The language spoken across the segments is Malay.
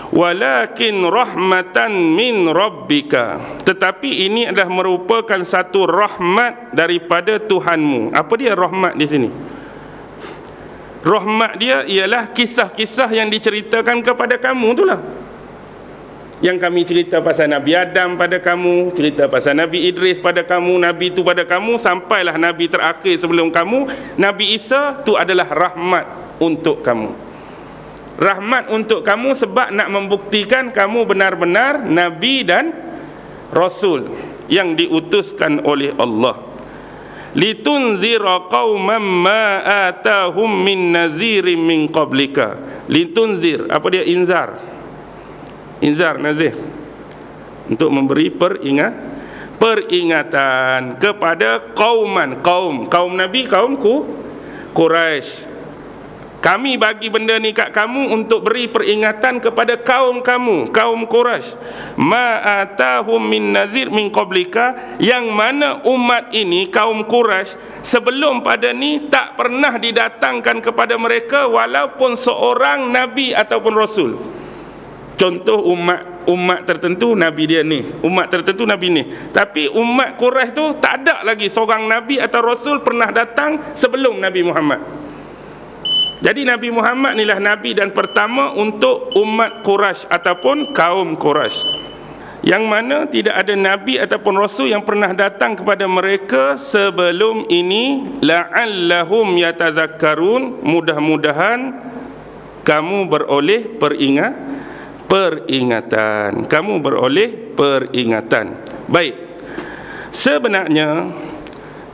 walakin rahmatan min rabbika, tetapi ini adalah merupakan satu rahmat daripada Tuhanmu. Apa dia rahmat di sini? Rahmat dia ialah kisah-kisah yang diceritakan kepada kamu itulah. Yang kami cerita pasal Nabi Adam pada kamu, cerita pasal Nabi Idris pada kamu, Nabi itu pada kamu, sampailah Nabi terakhir sebelum kamu, Nabi Isa, itu adalah rahmat untuk kamu. Rahmat untuk kamu sebab nak membuktikan kamu benar-benar Nabi dan Rasul yang diutuskan oleh Allah. Litunzira qauman ma atahum min nazirin min qablika. Litunzir, apa dia inzar? Inzar, nazir, untuk memberi peringatan kepada kaum Nabi, kaumku Quraisy. Kami bagi benda ni kat kamu untuk beri peringatan kepada kaum kamu, kaum Quraisy. Ma atahum min nazir min qablika, yang mana umat ini, kaum Quraisy, sebelum pada ni tak pernah didatangkan kepada mereka walaupun seorang nabi ataupun rasul. Contoh umat tertentu nabi dia ni, umat tertentu nabi ni. Tapi umat Quraisy tu tak ada lagi seorang nabi atau rasul pernah datang sebelum Nabi Muhammad. Jadi Nabi Muhammad inilah nabi dan pertama untuk umat Quraisy ataupun kaum Quraisy, yang mana tidak ada nabi ataupun rasul yang pernah datang kepada mereka sebelum ini. La'allahum yatazakkarun, mudah-mudahan kamu beroleh peringatan. Kamu beroleh peringatan. Baik. Sebenarnya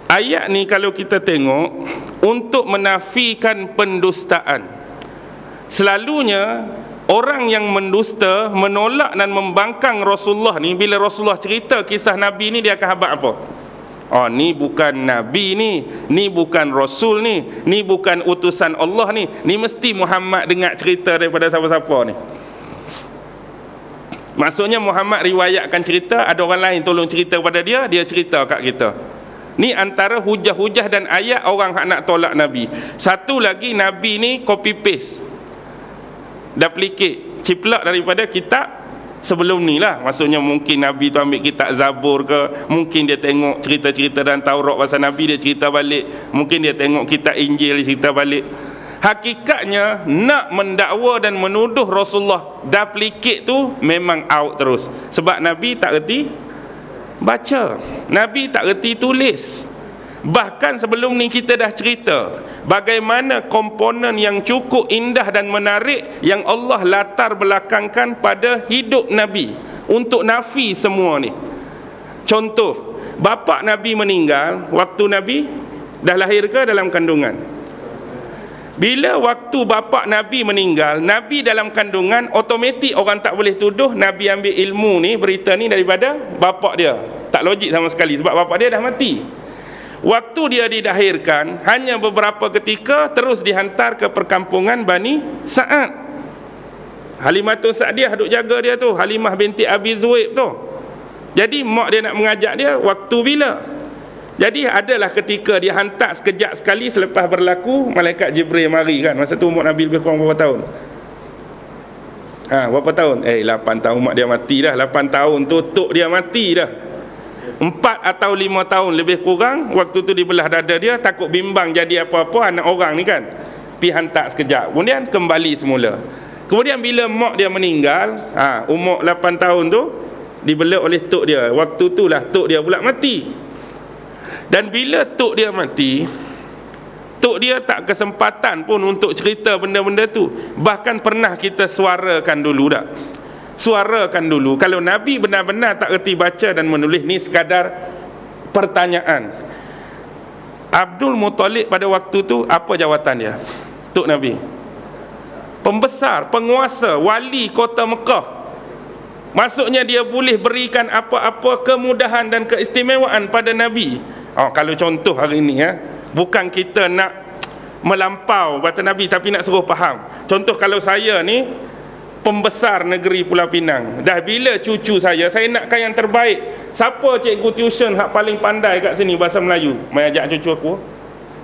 ayat ni kalau kita tengok untuk menafikan pendustaan. Selalunya orang yang mendusta, menolak dan membangkang Rasulullah ni, bila Rasulullah cerita kisah Nabi ni, dia akan habaq apa? Oh, ni bukan Nabi ni bukan Rasul ni bukan utusan Allah ni mesti Muhammad dengar cerita daripada siapa-siapa ni. Maksudnya Muhammad riwayatkan cerita, ada orang lain tolong cerita kepada dia, dia cerita kat kita. Ni antara hujah-hujah dan ayat orang hak nak tolak Nabi. Satu lagi, Nabi ni copy paste, duplicate, ciplak daripada kitab sebelum ni lah. Maksudnya mungkin Nabi tu ambil kitab Zabur ke, mungkin dia tengok cerita-cerita dan Taurat pasal Nabi, dia cerita balik. Mungkin dia tengok kitab Injil, dia cerita balik. Hakikatnya nak mendakwa dan menuduh Rasulullah duplicate tu memang out terus. Sebab Nabi tak reti baca, Nabi tak reti tulis. Bahkan sebelum ni kita dah cerita bagaimana komponen yang cukup indah dan menarik yang Allah latar belakangkan pada hidup Nabi untuk nafi semua ni. Contoh, bapa Nabi meninggal waktu Nabi dah lahir ke dalam kandungan? Bila waktu bapa Nabi meninggal, Nabi dalam kandungan, automatik orang tak boleh tuduh Nabi ambil ilmu ni, berita ni daripada bapa dia. Tak logik sama sekali sebab bapa dia dah mati. Waktu dia dilahirkan, hanya beberapa ketika terus dihantar ke perkampungan Bani Sa'ad. Halimatus Sa'diyah duk jaga dia tu, Halimah binti Abi Zuhaib tu. Jadi mak dia nak mengajak dia waktu bila? Jadi adalah ketika dia hantar sekejap sekali selepas berlaku, malaikat Jibril mari kan. Masa tu umur Nabi lebih kurang berapa tahun? Berapa tahun? 8 tahun mak dia mati dah. 8 tahun tu tok dia mati dah. 4 atau 5 tahun lebih kurang. Waktu tu dibelah dada dia, takut bimbang jadi apa-apa anak orang ni kan. Pi hantar sekejap, kemudian kembali semula. Kemudian bila mak dia meninggal, umur 8 tahun tu dibela oleh tok dia. Waktu tu lah tok dia pula mati. Dan bila tok dia mati, tok dia tak kesempatan pun untuk cerita benda-benda tu. Bahkan pernah kita suarakan dulu tak? Suarakan dulu. Kalau Nabi benar-benar tak reti baca dan menulis, ni sekadar pertanyaan. Abdul Muttalib pada waktu tu apa jawatan dia? Tok Nabi pembesar, penguasa, wali kota Mekah. Maksudnya dia boleh berikan apa-apa kemudahan dan keistimewaan pada Nabi. Kalau contoh hari ni bukan kita nak melampau kata Nabi, tapi nak suruh faham. Contoh kalau saya ni pembesar negeri Pulau Pinang, dah bila cucu saya nakkan yang terbaik. Siapa cikgu tuition hak paling pandai kat sini bahasa Melayu? Mai ajak cucu aku.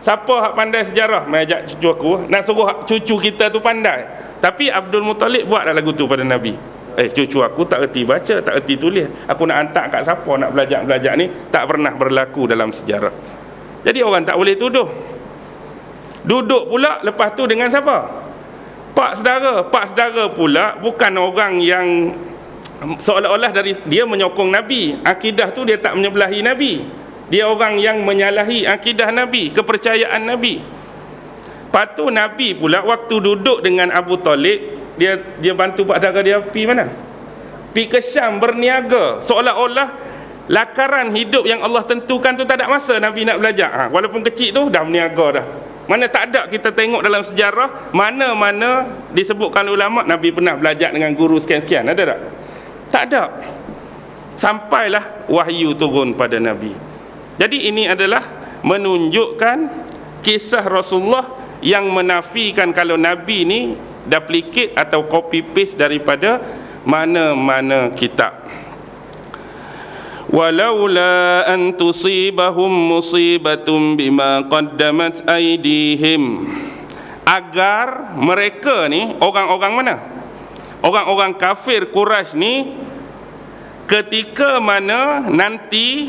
Siapa hak pandai sejarah? Mai ajak cucu aku. Nak suruh cucu kita tu pandai. Tapi Abdul Muttalib buat dah lagu tu pada Nabi. Cucu aku tak erti baca, tak erti tulis, aku nak hantar kat siapa nak belajar ni, tak pernah berlaku dalam sejarah. Jadi orang tak boleh tuduh. Duduk pula lepas tu dengan siapa? Pak saudara pula bukan orang yang seolah-olah dari dia menyokong Nabi. Akidah tu dia tak menyebelahi Nabi. Dia orang yang menyalahi akidah Nabi, kepercayaan Nabi. Lepas tu Nabi pula waktu duduk dengan Abu Talib, dia bantu pak saudara dia pergi mana? Pergi ke Syam berniaga. Seolah-olah lakaran hidup yang Allah tentukan tu tak ada masa Nabi nak belajar. Walaupun kecil tu dah berniaga dah. Mana tak ada kita tengok dalam sejarah mana-mana disebutkan ulama Nabi pernah belajar dengan guru sekian-sekian. Ada tak? Tak ada. Sampailah wahyu turun pada Nabi. Jadi ini adalah menunjukkan kisah Rasulullah yang menafikan kalau Nabi ni duplicate atau copy paste daripada mana-mana kitab. Walaula an tusibahum musibatun bima qaddamat aydihim, agar mereka ni orang-orang mana? Orang-orang kafir Quraisy ni ketika mana nanti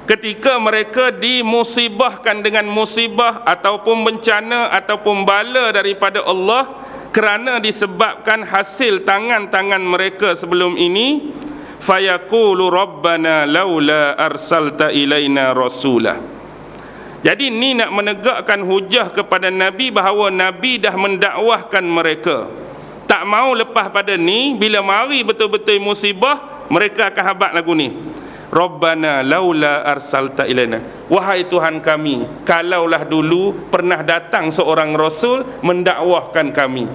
ketika mereka dimusibahkan dengan musibah ataupun bencana ataupun bala daripada Allah kerana disebabkan hasil tangan-tangan mereka sebelum ini, fayaqulu rabbana laula arsalta ilaina rasulah. Jadi ni nak menegakkan hujah kepada Nabi bahawa Nabi dah mendakwahkan mereka. Tak mau lepas pada ni, bila mari betul-betul musibah, mereka akan habaq lagu ni. Rabbana laula arsalta ilaina. Wahai Tuhan kami, kalaulah dulu pernah datang seorang rasul mendakwahkan kami.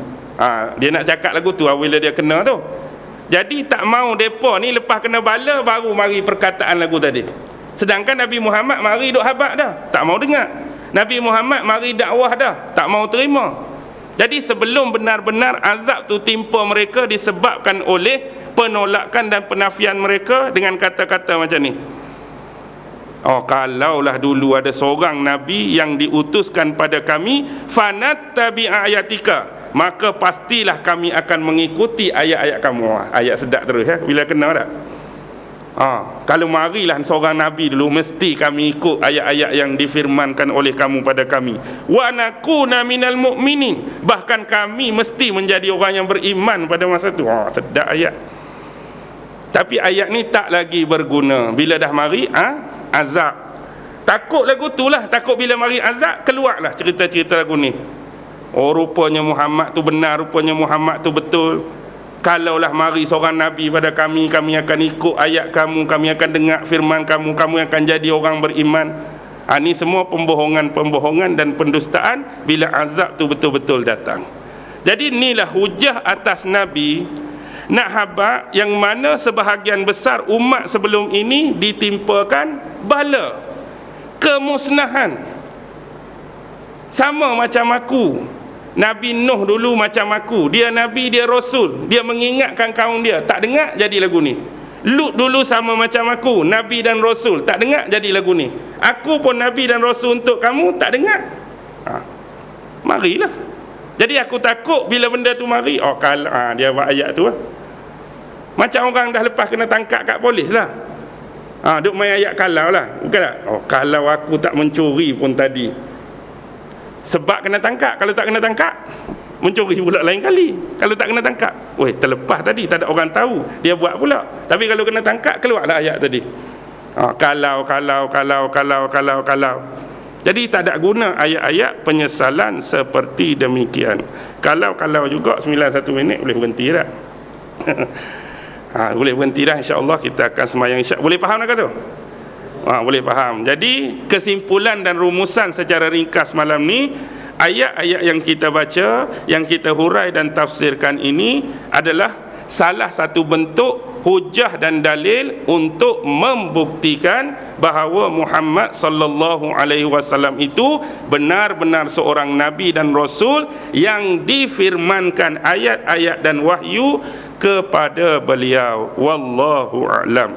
Dia nak cakap lagu tu bila dia kena tu. Jadi tak mau depa ni lepas kena bala baru mari perkataan lagu tadi. Sedangkan Nabi Muhammad mari duk habaq dah, tak mau dengar. Nabi Muhammad mari dakwah dah, tak mau terima. Jadi sebelum benar-benar azab tu timpa mereka disebabkan oleh penolakan dan penafian mereka dengan kata-kata macam ni. Kalaulah dulu ada seorang Nabi yang diutuskan pada kami, fanattabi ayatika, maka pastilah kami akan mengikuti ayat-ayat kamu. Ayat sedap terus ya, bila kena tak? Kalau marilah seorang Nabi dulu, mesti kami ikut ayat-ayat yang difirmankan oleh kamu pada kami. Wa nakuna minal mu'minin, bahkan kami mesti menjadi orang yang beriman pada masa itu. Sedap ayat. Tapi ayat ni tak lagi berguna bila dah mari azab. Takut lagu tu lah, takut bila mari azab keluarlah cerita-cerita lagu ni. Rupanya Muhammad tu benar, rupanya Muhammad tu betul. Kalaulah mari seorang Nabi pada kami, kami akan ikut ayat kamu, kami akan dengar firman kamu, kamu akan jadi orang beriman. Ini semua pembohongan dan pendustaan bila azab tu betul-betul datang. Jadi inilah hujah atas Nabi nak habaq yang mana sebahagian besar umat sebelum ini ditimpakan bala, kemusnahan. Sama macam aku. Nabi Nuh dulu macam aku, dia Nabi, dia Rasul, dia mengingatkan kaum dia, tak dengar jadi lagu ni. Lut dulu sama macam aku, Nabi dan Rasul, tak dengar jadi lagu ni. Aku pun Nabi dan Rasul untuk kamu, tak dengar. Marilah. Jadi aku takut bila benda tu mari. Dia buat ayat tu macam orang dah lepas kena tangkap kat polis lah. Duk main ayat kalau lah, bukan tak? Kalau aku tak mencuri pun tadi, sebab kena tangkap. Kalau tak kena tangkap, mencuri pula lain kali. Kalau tak kena tangkap, terlepas tadi, tak ada orang tahu, dia buat pula. Tapi kalau kena tangkap, keluarlah ayat tadi. Kalau. Jadi tak ada guna ayat-ayat penyesalan seperti demikian. Kalau juga 91 minit boleh berhenti tak? Boleh berhenti dah, insya-Allah kita akan sembahyang isyak. Boleh faham tak tu? Boleh faham. Jadi kesimpulan dan rumusan secara ringkas malam ni, ayat-ayat yang kita baca, yang kita hurai dan tafsirkan ini adalah salah satu bentuk hujah dan dalil untuk membuktikan bahawa Muhammad sallallahu alaihi wasallam itu benar-benar seorang nabi dan rasul yang difirmankan ayat-ayat dan wahyu kepada beliau. Wallahu a'lam.